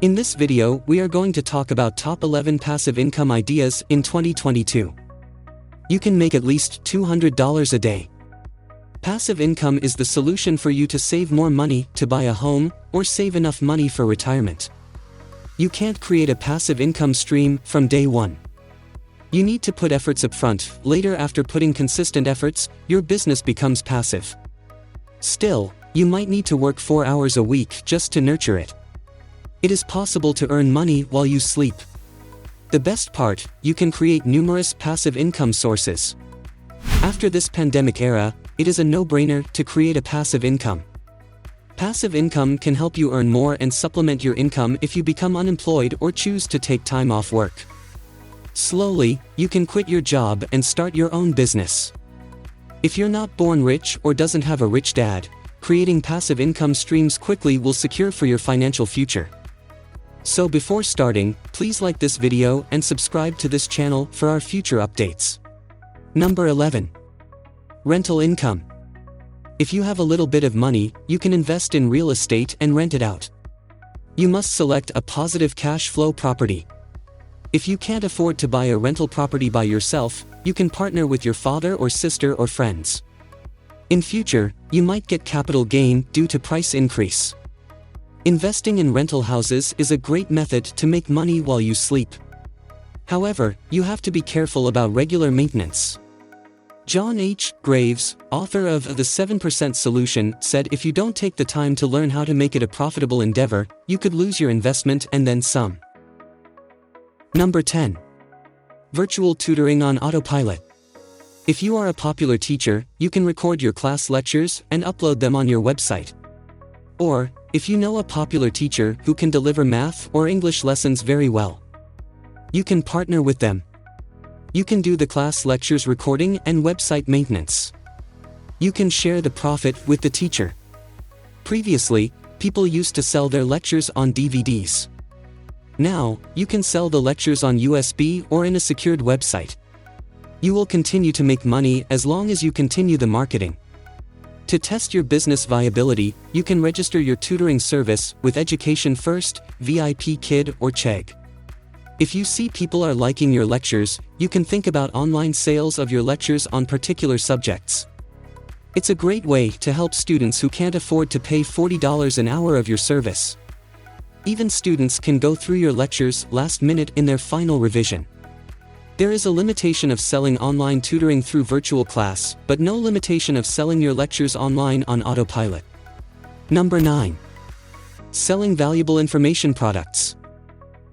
In this video, we are going to talk about top 11 passive income ideas in 2022. You can make at least $200 a day. Passive income is the solution for you to save more money to buy a home or save enough money for retirement. You can't create a passive income stream from day one. You need to put efforts up front. Later, after putting consistent efforts, your business becomes passive. Still, you might need to work 4 hours a week just to nurture it. It is possible to earn money while you sleep. The best part, you can create numerous passive income sources. After this pandemic era, it is a no-brainer to create a passive income. Passive income can help you earn more and supplement your income if you become unemployed or choose to take time off work. Slowly, you can quit your job and start your own business. If you're not born rich or doesn't have a rich dad, creating passive income streams quickly will secure for your financial future. So before starting, please like this video and subscribe to this channel for our future updates. Number 11. Rental income. If you have a little bit of money, you can invest in real estate and rent it out. You must select a positive cash flow property. If you can't afford to buy a rental property by yourself, you can partner with your father or sister or friends. In future, you might get capital gain due to price increase. Investing in rental houses is a great method to make money while you sleep. However, you have to be careful about regular maintenance. John H. Graves, author of The 7% Solution, said if you don't take the time to learn how to make it a profitable endeavor, you could lose your investment and then some. Number 10. Virtual tutoring on autopilot. If you are a popular teacher, you can record your class lectures and upload them on your website. Or, if you know a popular teacher who can deliver math or English lessons very well, you can partner with them. You can do the class lectures recording and website maintenance. You can share the profit with the teacher. Previously, people used to sell their lectures on DVDs. Now, you can sell the lectures on USB or in a secured website. You will continue to make money as long as you continue the marketing. To test your business viability, you can register your tutoring service with Education First, VIP Kid or Chegg. If you see people are liking your lectures, you can think about online sales of your lectures on particular subjects. It's a great way to help students who can't afford to pay $40 an hour of your service. Even students can go through your lectures last minute in their final revision. There is a limitation of selling online tutoring through virtual class, but no limitation of selling your lectures online on autopilot. Number 9. Selling valuable information products.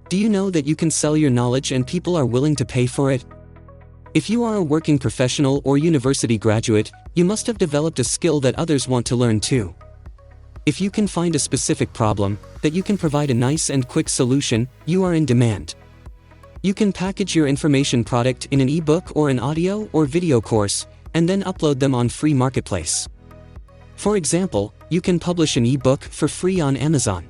Do you know that you can sell your knowledge and people are willing to pay for it? If you are a working professional or university graduate, you must have developed a skill that others want to learn too. If you can find a specific problem that you can provide a nice and quick solution, you are in demand. You can package your information product in an ebook or an audio or video course, and then upload them on free marketplace. For example, you can publish an ebook for free on Amazon.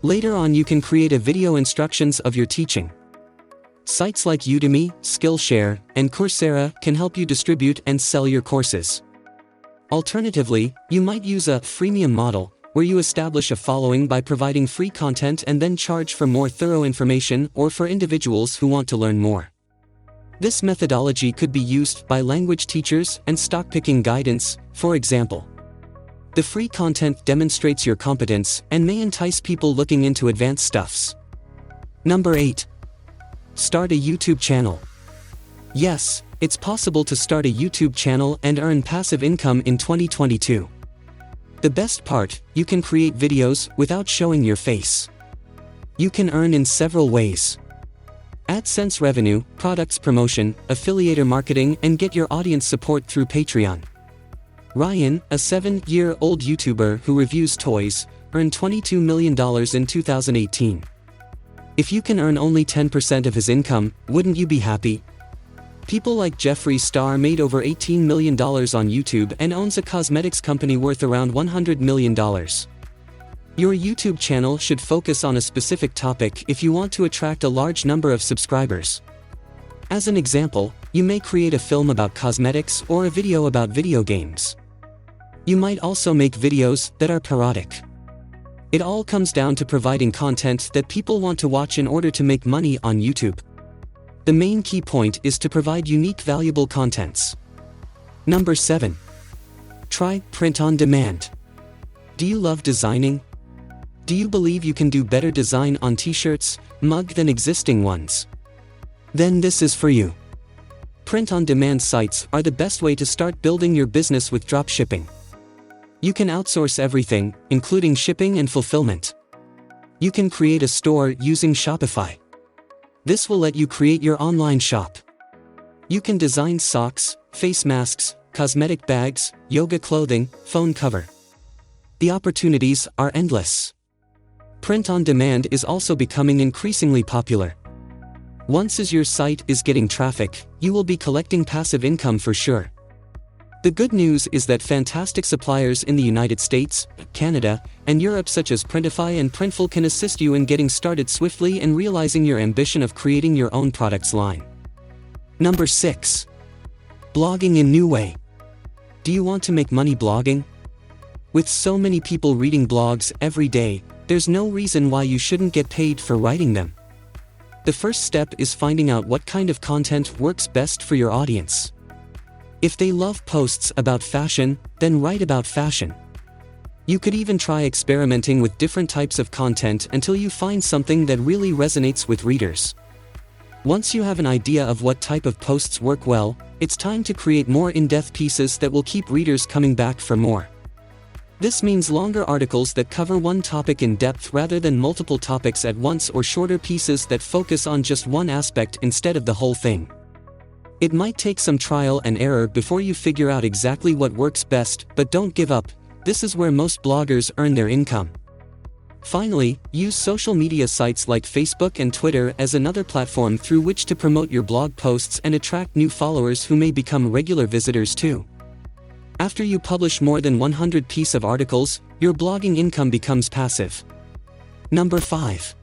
Later on, you can create a video instructions of your teaching. Sites like Udemy, Skillshare, and Coursera can help you distribute and sell your courses. Alternatively, you might use a freemium model, where you establish a following by providing free content and then charge for more thorough information or for individuals who want to learn more. This methodology could be used by language teachers and stock-picking guidance, for example. The free content demonstrates your competence and may entice people looking into advanced stuffs. Number 8. Start a YouTube channel. Yes, it's possible to start a YouTube channel and earn passive income in 2022. The best part, you can create videos without showing your face. You can earn in several ways. AdSense revenue, products promotion, affiliate marketing, and get your audience support through Patreon. Ryan, a 7-year-old YouTuber who reviews toys, earned $22 million in 2018. If you can earn only 10% of his income, wouldn't you be happy? People like Jeffree Star made over $18 million on YouTube and owns a cosmetics company worth around $100 million. Your YouTube channel should focus on a specific topic if you want to attract a large number of subscribers. As an example, you may create a film about cosmetics or a video about video games. You might also make videos that are parodic. It all comes down to providing content that people want to watch in order to make money on YouTube. The main key point is to provide unique, valuable contents. Number 7. Try print on demand. Do you love designing? Do you believe you can do better design on t-shirts, mug than existing ones? Then this is for you. Print on demand sites are the best way to start building your business with drop shipping. You can outsource everything, including shipping and fulfillment. You can create a store using Shopify. This will let you create your online shop. You can design socks, face masks, cosmetic bags, yoga clothing, phone cover. The opportunities are endless. Print on demand is also becoming increasingly popular. Once your site is getting traffic, you will be collecting passive income for sure. The good news is that fantastic suppliers in the United States, Canada, and Europe such as Printify and Printful can assist you in getting started swiftly and realizing your ambition of creating your own products line. Number 6. Blogging in new way. Do you want to make money blogging? With so many people reading blogs every day, there's no reason why you shouldn't get paid for writing them. The first step is finding out what kind of content works best for your audience. If they love posts about fashion, then write about fashion. You could even try experimenting with different types of content until you find something that really resonates with readers. Once you have an idea of what type of posts work well, it's time to create more in-depth pieces that will keep readers coming back for more. This means longer articles that cover one topic in depth rather than multiple topics at once, or shorter pieces that focus on just one aspect instead of the whole thing. It might take some trial and error before you figure out exactly what works best, but don't give up. This is where most bloggers earn their income. Finally, use social media sites like Facebook and Twitter as another platform through which to promote your blog posts and attract new followers who may become regular visitors too. After you publish more than 100 pieces of articles, your blogging income becomes passive. Number 5.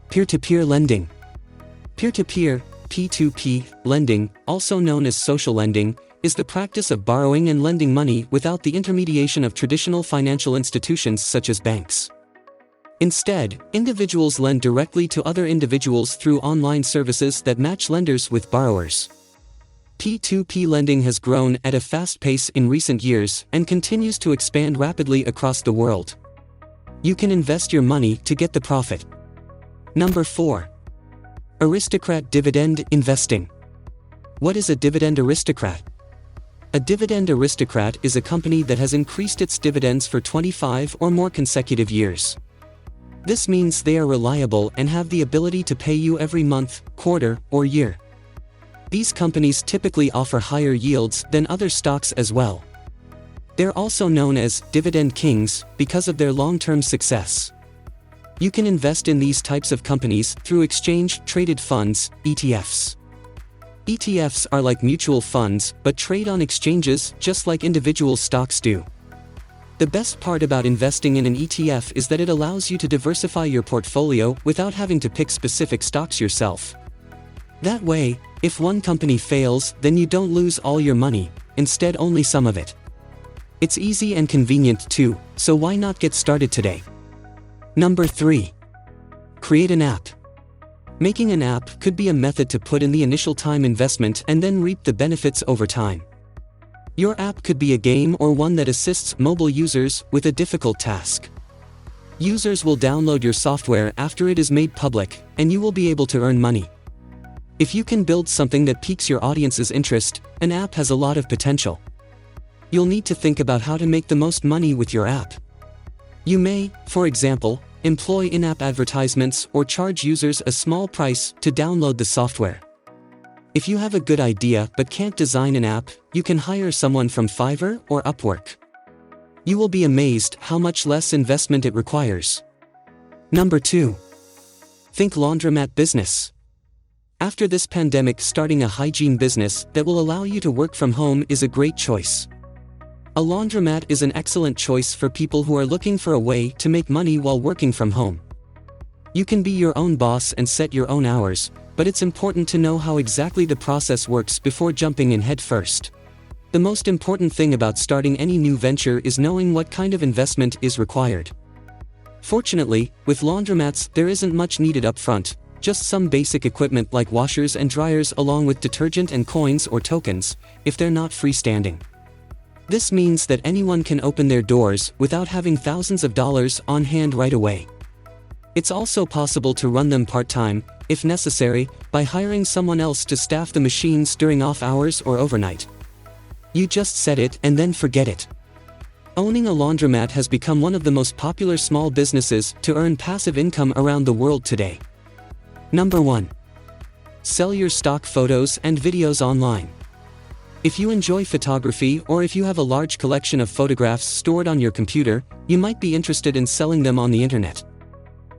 Peer-to-peer lending. Peer-to-peer, P2P, lending, also known as social lending, is the practice of borrowing and lending money without the intermediation of traditional financial institutions such as banks. Instead, individuals lend directly to other individuals through online services that match lenders with borrowers. P2P lending has grown at a fast pace in recent years and continues to expand rapidly across the world. You can invest your money to get the profit. Number 4. Aristocrat Dividend investing. What is a dividend aristocrat? A dividend aristocrat is a company that has increased its dividends for 25 or more consecutive years. This means they are reliable and have the ability to pay you every month, quarter, or year. These companies typically offer higher yields than other stocks as well. They're also known as dividend kings because of their long-term success. You can invest in these types of companies through exchange-traded funds, ETFs. ETFs are like mutual funds but trade on exchanges just like individual stocks do. The best part about investing in an ETF is that it allows you to diversify your portfolio without having to pick specific stocks yourself. That way, if one company fails, then you don't lose all your money, instead only some of it. It's easy and convenient too, so why not get started today? Number 3. Create an app. Making an app could be a method to put in the initial time investment and then reap the benefits over time. Your app could be a game or one that assists mobile users with a difficult task. Users will download your software after it is made public, and you will be able to earn money. If you can build something that piques your audience's interest, an app has a lot of potential. You'll need to think about how to make the most money with your app. You may, for example, employ in-app advertisements or charge users a small price to download the software. If you have a good idea but can't design an app, you can hire someone from Fiverr or Upwork. You will be amazed how much less investment it requires. Number 2. Think laundromat business. After this pandemic, starting a hygiene business that will allow you to work from home is a great choice. A laundromat is an excellent choice for people who are looking for a way to make money while working from home. You can be your own boss and set your own hours, but it's important to know how exactly the process works before jumping in head first. The most important thing about starting any new venture is knowing what kind of investment is required. Fortunately, with laundromats there isn't much needed upfront, just some basic equipment like washers and dryers along with detergent and coins or tokens, if they're not freestanding. This means that anyone can open their doors without having thousands of dollars on hand right away. It's also possible to run them part-time, if necessary, by hiring someone else to staff the machines during off hours or overnight. You just set it and then forget it. Owning a laundromat has become one of the most popular small businesses to earn passive income around the world today. Number 1. Sell your stock photos and videos online. If you enjoy photography or if you have a large collection of photographs stored on your computer, you might be interested in selling them on the internet.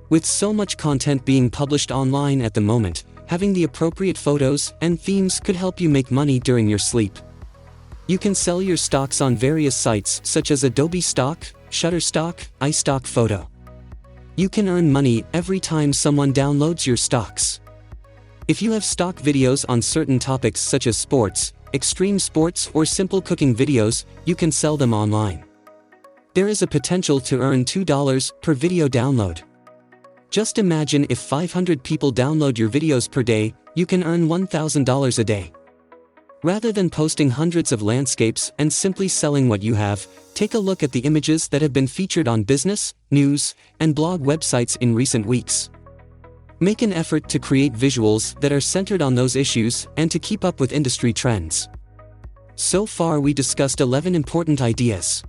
With so much content being published online at the moment, having the appropriate photos and themes could help you make money during your sleep. You can sell your stocks on various sites such as Adobe Stock, Shutterstock, iStock Photo. You can earn money every time someone downloads your stocks. If you have stock videos on certain topics such as sports, extreme sports or simple cooking videos, you can sell them online. There is a potential to earn $2 per video download. Just imagine if 500 people download your videos per day, you can earn $1,000 a day. Rather than posting hundreds of landscapes and simply selling what you have, take a look at the images that have been featured on business, news, and blog websites in recent weeks. Make an effort to create visuals that are centered on those issues and to keep up with industry trends. So far we discussed 11 important ideas.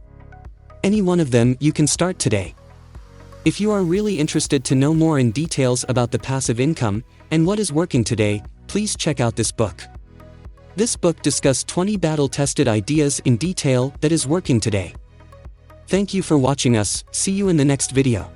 Any one of them you can start today. If you are really interested to know more in details about the passive income and what is working today, please check out this book. This book discussed 20 battle-tested ideas in detail that is working today. Thank you for watching us. See you in the next video.